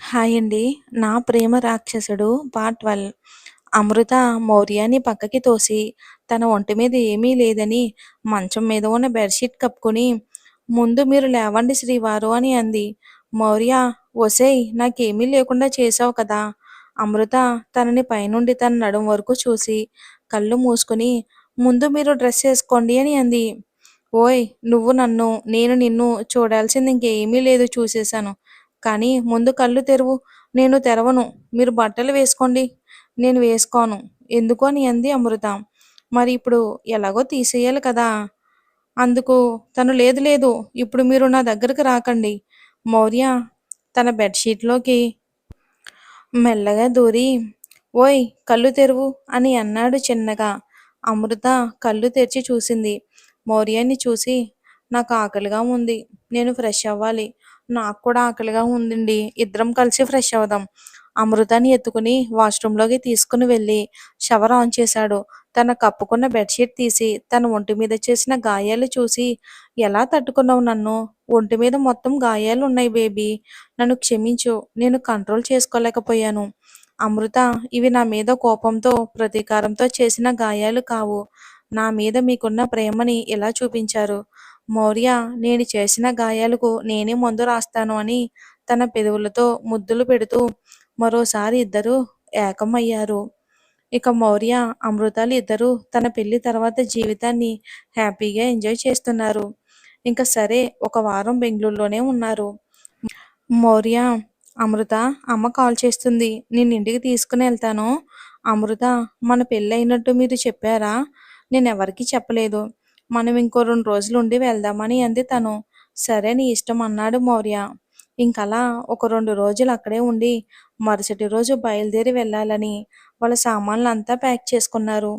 Hi అండి. 'నా ప్రేమ రాక్షసుడు' పార్ట్ 12. అమృత మౌర్యాని పక్కకి తోసి, తన ఒంటి మీద ఏమీ లేదని మంచం మీద ఉన్న బెడ్‌షీట్ కప్పుకొని, "ముందు మీరు లేవండి శ్రీవారు" అని అంది. మౌర్య, "ఒసేయ్! నాకేమీ లేకుండా చేశావు కదా!" అమృత తనని పైనుండి తన నడుం వరకు చూసి, కళ్ళు మూసుకొని, "ముందు మీరు డ్రెస్ ఏసుకోండి" అని అంది. ఓయ్! నువ్వు నన్ను, నేను నిన్ను చూడాల్సింది ఇంకేమీ లేదు చూసేశాను. కానీ ముందు కళ్ళు తెరువు. నేను తెరవను. మీరు బట్టలు వేసుకోండి. నేను వేసుకోను. ఎందుకు అని అంది అమృత. మరి ఇప్పుడు ఎలాగో తీసేయాలి కదా! అందుకు తను లేదు లేదు. ఇప్పుడు మీరు నా దగ్గరకు రాకండి. మౌర్య తన బెడ్‌షీట్‌లోకి మెల్లగా దూరి, ఓయ్! కళ్ళు తెరువు అని అన్నాడు చిన్నగా. అమృత కళ్ళు తెరిచి చూసింది. మౌర్యాన్ని చూసి, నాకు ఆకలిగా ఉంది. నేను ఫ్రెష్ అవ్వాలి. నాకు కూడా ఆకలిగా ఉందండి. ఇద్దరం కలిసి ఫ్రెష్ అవుదాం. అమృతాన్ని ఎత్తుకుని వాష్‌రూమ్‌లోకి తీసుకుని వెళ్ళి షవర్ ఆన్ చేశాడు. తన కప్పుకున్న బెడ్‌షీట్ తీసి తన ఒంటి మీద చేసిన గాయాలు చూసి, ఎలా తట్టుకున్నావు నన్ను? ఒంటి మీద మొత్తం గాయాలున్నాయి బేబీ. నన్ను క్షమించు. నేను కంట్రోల్ చేసుకోలేకపోయాను. అమృత, ఇవి నా మీద కోపంతో, ప్రతీకారంతో చేసిన గాయాలు కావు. నా మీద మీకున్న ప్రేమని ఇలా చూపించారు. మౌర్య, నేను చేసిన గాయాలకు నేనే మందు రాస్తాను అని తన పెదవులతో ముద్దులు పెడుతూ మరోసారి ఇద్దరూ ఏకమయ్యారు. ఇక మౌర్య, అమృతాలు ఇద్దరూ తన పెళ్లి తర్వాత జీవితాన్ని హ్యాపీగా ఎంజాయ్ చేస్తున్నారు. ఇంక సరే, ఒక వారం బెంగుళూరులోనే ఉన్నారు. మౌర్య, అమృత, అమ్మ కాల్ చేస్తుంది. నిన్నింటికి తీసుకుని వెళ్తాను. అమృత, మన పెళ్ళయినట్టు మీరు చెప్పారా? నేనెవరికీ చెప్పలేదు. మనం ఇంకో 2 రోజులు ఉండి వెళ్దామని అంది తను. సరే నీ ఇష్టం అన్నాడు మౌర్య. ఇంకలా ఒక 2 రోజులు అక్కడే ఉండి, మరుసటి రోజు బయలుదేరి వెళ్ళాలని వాళ్ళ సామాన్లంతా ప్యాక్ చేసుకున్నారు.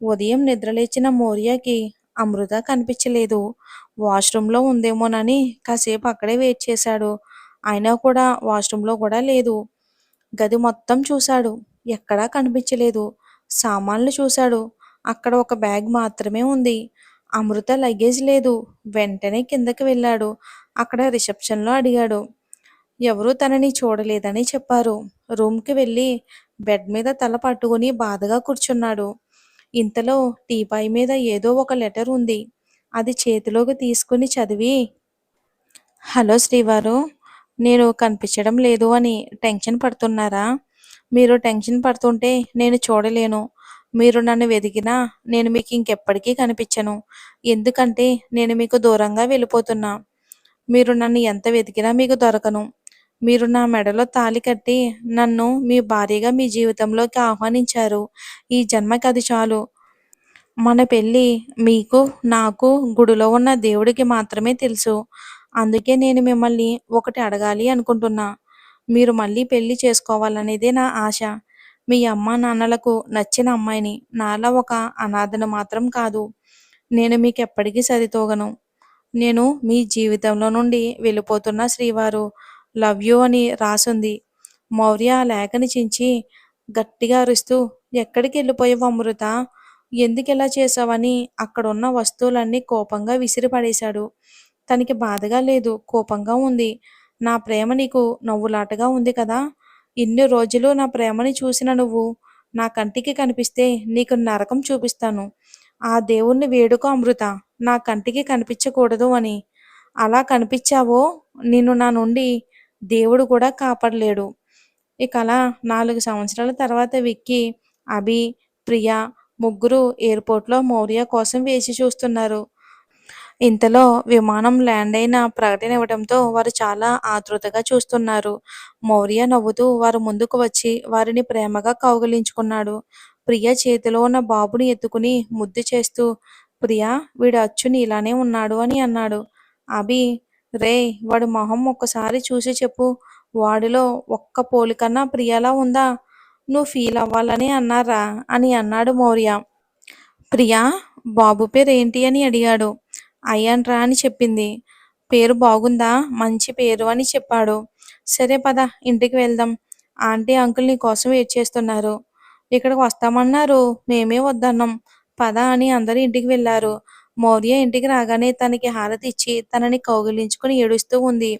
ఉదయం నిద్రలేచిన మౌర్యకి అమృత కనిపించలేదు. వాష్‌రూమ్‌లో ఉందేమోనని కాసేపు అక్కడే వెయిట్ చేశాడు. అయినా కూడా వాష్‌రూమ్‌లో కూడా లేదు. గది మొత్తం చూశాడు. ఎక్కడా కనిపించలేదు. సామాన్లు చూశాడు. అక్కడ ఒక బ్యాగ్ మాత్రమే ఉంది. అమృత లగేజ్ లేదు. వెంటనే కిందకి వెళ్ళాడు. అక్కడ రిసెప్షన్‌లో అడిగాడు. ఎవరూ తనని చూడలేదని చెప్పారు. రూమ్‌కి వెళ్ళి బెడ్ మీద తల పట్టుకుని బాధగా కూర్చున్నాడు. ఇంతలో టీపాయ్ మీద ఏదో ఒక లెటర్ ఉంది. అది చేతిలోకి తీసుకుని చదివి, హలో శ్రీవారు, నేను కనిపించడం లేదు అని టెన్షన్ పడుతున్నారా? మీరు టెన్షన్ పడుతుంటే నేను చూడలేను. మీరు నన్ను వెతికినా నేను మీకు ఇంకెప్పటికీ కనిపించను. ఎందుకంటే నేను మీకు దూరంగా వెళ్ళిపోతున్నా. మీరు నన్ను ఎంత వెతికినా మీకు దొరకను. మీరు నా మెడలో తాళి కట్టి నన్ను మీ భార్యగా మీ జీవితంలోకి ఆహ్వానించారు. ఈ జన్మకి అది చాలు. మన పెళ్ళి మీకు, నాకు, గుడిలో ఉన్న దేవుడికి మాత్రమే తెలుసు. అందుకే నేను మిమ్మల్ని ఒకటి అడగాలి అనుకుంటున్నా. మీరు మళ్ళీ పెళ్లి చేసుకోవాలనేదే నా ఆశ. మీ అమ్మానాన్నలకు నచ్చిన అమ్మాయిని, నాలా ఒక అనాథను మాత్రం కాదు. నేను మీకెప్పటికీ సరితూగను. నేను మీ జీవితంలో నుండి వెళ్ళిపోతున్న శ్రీవారు. లవ్ యూ అని రాసుంది. మౌర్య ఆ లేఖని చించి గట్టిగా అరుస్తూ, ఎక్కడికెళ్ళిపోయావు అమృత? ఎందుకిలా చేశావని అక్కడున్న వస్తువులన్నీ కోపంగా విసిరి పడేశాడు. తనకి బాధగా లేదు, కోపంగా ఉంది. నా ప్రేమ నీకు నవ్వులాటగా ఉంది కదా! ఇన్ని రోజులు నా ప్రేమని చూసిన నువ్వు నా కంటికి కనిపిస్తే నీకు నరకం చూపిస్తాను. ఆ దేవుణ్ణి వేడుకో అమృత, నా కంటికి కనిపించకూడదు అని. అలా కనిపించావో నిన్ను నా నుండి దేవుడు కూడా కాపాడలేడు. ఇక అలా 4 సంవత్సరాల తర్వాత విక్కీ, అభి, ప్రియ ముగ్గురు ఎయిర్‌పోర్ట్‌లో మౌర్య కోసం వేచి చూస్తున్నారు. ఇంతలో విమానం ల్యాండ్ అయిన ప్రకటన ఇవ్వడంతో వారు చాలా ఆతృతగా చూస్తున్నారు. మౌర్య నవ్వుతూ వారి ముందుకు వచ్చి వారిని ప్రేమగా కౌగిలించుకున్నాడు. ప్రియ చేతిలో ఉన్న బాబుని ఎత్తుకుని ముద్దు చేస్తూ, ప్రియా, వీడు అచ్చు నీలానే ఉన్నాడు అని అన్నాడు. అభి, రేయ్! వాడి మొహం ఒక్కసారి చూసి చెప్పు. వాడిలో ఒక్క పోలికన్నా ప్రియలా ఉందా? నువ్వు ఫీల్ అవ్వాలని అన్నారా అని అన్నాడు మౌర్య. ప్రియా, బాబు పేరేంటి అని అడిగాడు. అయాన్ రా అని చెప్పింది. పేరు బాగుందా? మంచి పేరు అని చెప్పాడు. సరే పద, ఇంటికి వెళ్దాం. ఆంటీ అంకుల్ నీ కోసం వెయిట్ చేస్తున్నారు. ఇక్కడికి వస్తామన్నారు. మేమే వద్దన్నాం. పద అని అందరూ ఇంటికి వెళ్ళారు. మౌర్య ఇంటికి రాగానే తనకి హారతి ఇచ్చి తనని కౌగిలించుకుని ఏడుస్తూ ఉంది.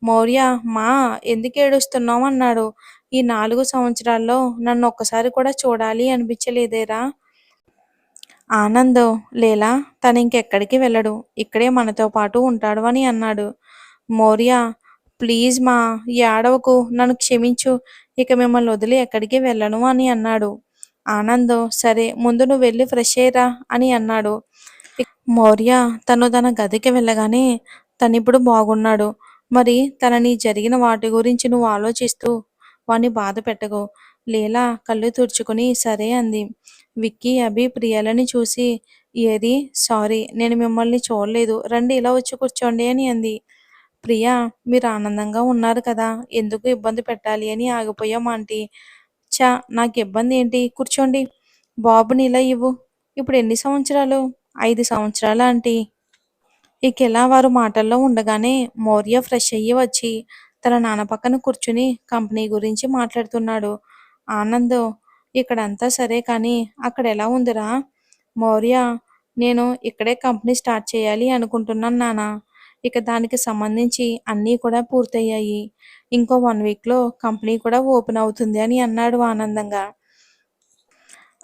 మౌర్య మా ఎందుకేడుస్తున్నావు అన్నాడు. ఈ 4 సంవత్సరాల్లో నన్ను ఒక్కసారి కూడా చూడాలి అనిపించలేదేరా? ఆనంద్ లేలా తనింకెక్కడికి వెళ్ళడు. ఇక్కడే మనతో పాటు ఉంటాడు అని అన్నాడు. మౌర్య ప్లీజ్ మా ఏడవకు నన్ను క్షమించు. ఇక మిమ్మల్ని వదిలి ఎక్కడికి వెళ్ళను అని అన్నాడు. ఆనంద్ సరే ముందు నువ్వు వెళ్ళి ఫ్రెష్ అయ్యిరా అని అన్నాడు. మౌర్య తన గదికి వెళ్ళగానే తనిప్పుడు బాగున్నాడు. మరి తనని జరిగిన వాటి గురించి నువ్వు ఆలోచిస్తూ వాణ్ణి బాధ పెట్టకు. లీలా కళ్ళు తుడుచుకుని సరే అంది. విక్కీ అభి ప్రియాలని చూసి ఏది సారీ నేను మిమ్మల్ని చూడలేదు రండి ఇలా వచ్చి కూర్చోండి అని అంది. ప్రియా మీరు ఆనందంగా ఉన్నారు కదా ఎందుకు ఇబ్బంది పెట్టాలి అని ఆగిపోయాం ఆంటీ. చా నాకు ఇబ్బంది ఏంటి కూర్చోండి. బాబుని ఇలా ఇవ్వు. ఇప్పుడు ఎన్ని సంవత్సరాలు? 5 సంవత్సరాలా ఆంటీ? ఇకెలా వారు మాటల్లో ఉండగానే మౌర్య ఫ్రెష్ అయ్యి వచ్చి తన నాన్న పక్కన కూర్చుని కంపెనీ గురించి మాట్లాడుతున్నాడు. ఆనంద్ ఇక్కడంతా సరే కానీ అక్కడ ఎలా ఉందిరా? మౌర్య నేను ఇక్కడే కంపెనీ స్టార్ట్ చేయాలి అనుకుంటున్నాను నాన్న. ఇక దానికి సంబంధించి అన్నీ కూడా పూర్తయ్యాయి. ఇంకో 1 వీక్లో కంపెనీ కూడా ఓపెన్ అవుతుంది అని అన్నాడు ఆనందంగా.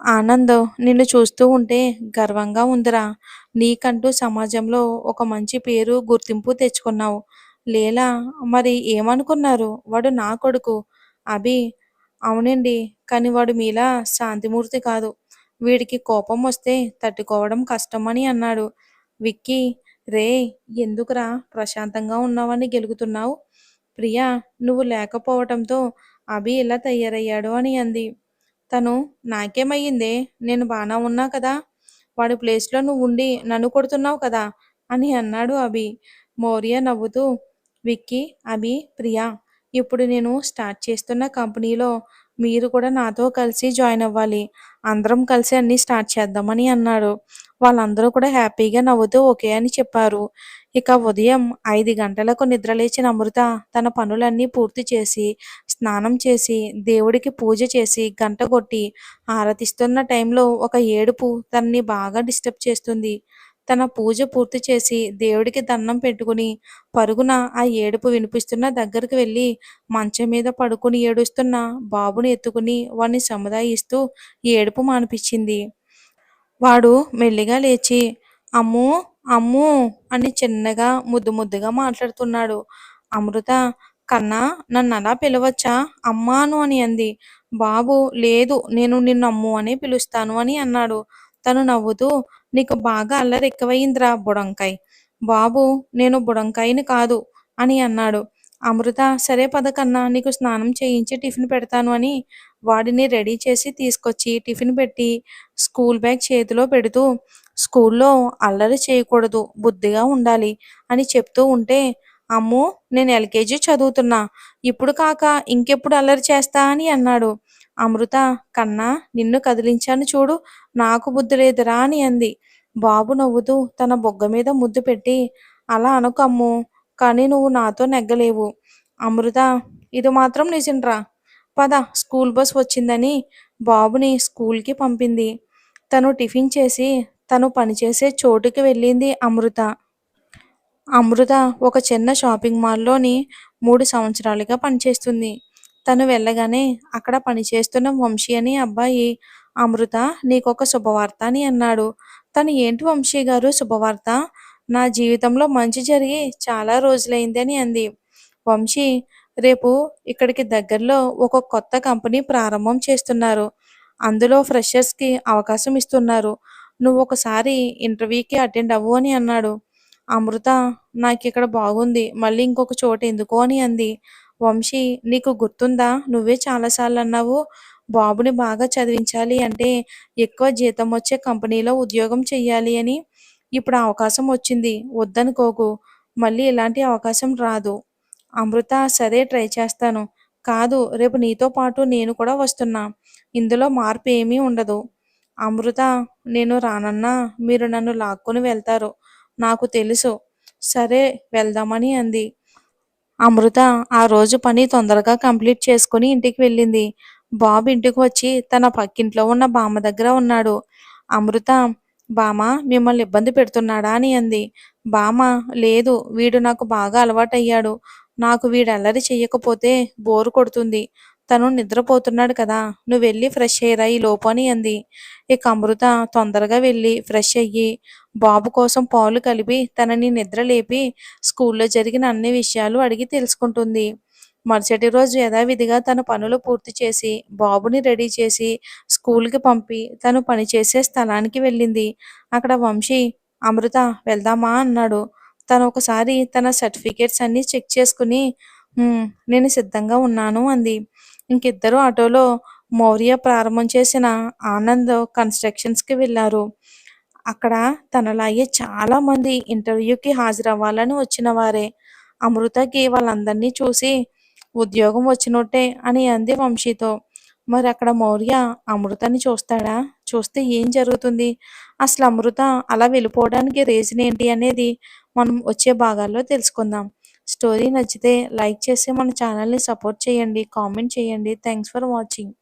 ఆనంద్ నిన్ను చూస్తూ ఉంటే గర్వంగా ఉందిరా. నీకంటూ సమాజంలో ఒక మంచి పేరు గుర్తింపు తెచ్చుకున్నావు. లీలా మరి ఏమనుకున్నారు? వాడు నా కొడుకు. అభి అవునండి. కానీ వాడు మీలా శాంతిమూర్తి కాదు. వీడికి కోపం వస్తే తట్టుకోవడం కష్టం అని అన్నాడు. విక్కీ రేయ్ ఎందుకురా ప్రశాంతంగా ఉన్నావని గెలుగుతున్నావు? ప్రియా నువ్వు లేకపోవటంతో అభి ఇలా తయారయ్యాడు అని అంది. తను నాకేమయ్యిందే? నేను బానే ఉన్నా కదా! వాడి ప్లేస్‌లో నువ్వుండి నన్ను కొడుతున్నావు కదా! అని అన్నాడు అభి. మౌర్య నవ్వుతూ విక్కీ, అభి, ప్రియా ఇప్పుడు నేను స్టార్ట్ చేస్తున్న కంపెనీలో మీరు కూడా నాతో కలిసి జాయిన్ అవ్వాలి. అందరం కలిసి అన్నీ స్టార్ట్ చేద్దామని అన్నాడు. వాళ్ళందరూ కూడా హ్యాపీగా నవ్వుతూ ఓకే అని చెప్పారు. ఇక ఉదయం 5 గంటలకు నిద్రలేచిన అమృత తన పనులన్నీ పూర్తి చేసి, స్నానం చేసి, దేవుడికి పూజ చేసి, గంట కొట్టి, హారతిస్తున్న టైంలో ఒక ఏడుపు తనని బాగా డిస్టర్బ్ చేస్తుంది. తన పూజ పూర్తి చేసి, దేవుడికి దండం పెట్టుకుని, పరుగున ఆ ఏడుపు వినిపిస్తున్న దగ్గరికి వెళ్ళి, మంచం మీద పడుకుని ఏడుస్తున్న బాబుని ఎత్తుకుని వాణ్ణి సముదాయిస్తూ ఏడుపు మానిపించింది. వాడు మెల్లిగా లేచి అమ్మూ! అమ్మూ! అని చిన్నగా ముద్దు ముద్దుగా మాట్లాడుతున్నాడు. అమృత కన్నా నన్నలా పిలవచ్చా? అమ్మాను అని అంది. బాబు లేదు నేను నిన్ను అమ్ము అనే పిలుస్తాను అని అన్నాడు. తను నవ్వుతూ నీకు బాగా అల్లరి ఎక్కువయిందిరా బుడంకాయ్. బాబు నేను బుడంకాయని కాదు అని అన్నాడు. అమృత సరే పద కన్నా నీకు స్నానం చేయించి టిఫిన్ పెడతాను అని వాడిని రెడీ చేసి తీసుకొచ్చి టిఫిన్ పెట్టి స్కూల్ బ్యాగ్ చేతిలో పెడుతూ స్కూల్లో అల్లరి చేయకూడదు బుద్ధిగా ఉండాలి అని చెప్తూ ఉంటే అమ్మో నేను ఎల్కేజీ చదువుతున్నా ఇప్పుడు కాక ఇంకెప్పుడు అల్లరి చేస్తా అని అన్నాడు. అమృత కన్నా నిన్ను కదిలించాను చూడు నాకు బుద్ధి లేదురా అని అంది. బాబు నవ్వుతూ తన బొగ్గ మీద ముద్దు పెట్టి అలా అనకు అమ్ము కానీ నువ్వు నాతో నెగ్గలేవు. అమృత ఇది మాత్రం నిజంరా. పద స్కూల్ బస్ వచ్చిందని బాబుని స్కూల్కి పంపింది. తను టిఫిన్ చేసి తను పనిచేసే చోటుకి వెళ్ళింది అమృత. అమృత ఒక చిన్న షాపింగ్ మాల్లోని 3 సంవత్సరాలుగా పనిచేస్తుంది. తను వెళ్ళగానే అక్కడ పనిచేస్తున్న వంశీ అనే అబ్బాయి అమృత నీకొక శుభవార్త అని అన్నాడు. తను ఏంటి వంశీ గారు శుభవార్త? నా జీవితంలో మంచి జరిగి చాలా రోజులైంది అని అంది. వంశీ రేపు ఇక్కడికి దగ్గరలో ఒక కొత్త కంపెనీ ప్రారంభం చేస్తున్నారు. అందులో ఫ్రెషర్స్‌కి అవకాశం ఇస్తున్నారు. నువ్వు ఒకసారి ఇంటర్వ్యూకి అటెండ్ అవ్వు అని అన్నాడు. అమృత నాకిక్కడ బాగుంది. మళ్ళీ ఇంకొక చోట ఎందుకు అని అంది. వంశీ నీకు గుర్తుందా? నువ్వే చాలా సార్లు అన్నావు. బాబుని బాగా చదివించాలి అంటే ఎక్కువ జీతం వచ్చే కంపెనీలో ఉద్యోగం చెయ్యాలి అని. ఇప్పుడు ఆ అవకాశం వచ్చింది. వద్దనుకోకు. మళ్ళీ ఇలాంటి అవకాశం రాదు. అమృత సరే ట్రై చేస్తాను. కాదు రేపు నీతో పాటు నేను కూడా వస్తున్నా. ఇందులో మార్పు ఏమీ ఉండదు. అమృత నేను రానన్నా మీరు నన్ను లాక్కొని వెళ్తారు. నాకు తెలుసు. సరే వెళ్దామని అంది. అమృత ఆ రోజు పని తొందరగా కంప్లీట్ చేసుకుని ఇంటికి వెళ్ళింది. బాబు ఇంటికి వచ్చి తన పక్కింట్లో ఉన్న బామ్మ దగ్గర ఉన్నాడు. అమృత బామ్మ మిమ్మల్ని ఇబ్బంది పెడుతున్నాడా అని అంది. బామ్మ లేదు వీడు నాకు బాగా అలవాటయ్యాడు. నాకు వీడల్లరి చెయ్యకపోతే బోర్ కొడుతుంది. తను నిద్రపోతున్నాడు కదా! నువ్వెళ్ళి ఫ్రెష్ అయ్యిరా ఈలోపు అని అంది. ఇక అమృత తొందరగా వెళ్ళి ఫ్రెష్ అయ్యి, బాబు కోసం పాలు కలిపి తనని నిద్ర లేపి స్కూల్లో జరిగిన అన్ని విషయాలు అడిగి తెలుసుకుంటుంది. మరుసటి రోజు యథావిధిగా తన పనులు పూర్తి చేసి, బాబుని రెడీ చేసి స్కూల్‌కి పంపి, తను పనిచేసే స్థలానికి వెళ్ళింది. అక్కడ వంశీ, "అమృత వెళ్దామా?" అన్నాడు. తను ఒకసారి తన సర్టిఫికేట్స్ అన్నీ చెక్ చేసుకుని, "హ్మ్. నేను సిద్ధంగా ఉన్నాను" అంది. ఇంకిద్దరూ ఆటోలో మౌర్య ప్రారంభం చేసిన ఆనంద్ కన్‌స్ట్రక్షన్స్‌కి వెళ్లారు. అక్కడ తనలాగే చాలామంది ఇంటర్వ్యూకి హాజరవ్వాలని వచ్చిన వారే. అమృతకి వాళ్ళందరినీ చూసి ఉద్యోగం వచ్చినట్టే అని అంది వంశీతో. మరి అక్కడ మౌర్య అమృతని చూస్తాడా? చూస్తే ఏం జరుగుతుంది? అసలు అమృత అలా వెళ్ళిపోవడానికి రీజన్ ఏంటి అనేది మనం వచ్చే భాగాల్లో తెలుసుకుందాం. స్టోరీ నచ్చితే లైక్ చేసి మన ఛానల్‌ని సపోర్ట్ చేయండి. కామెంట్ చేయండి. Thanks for watching.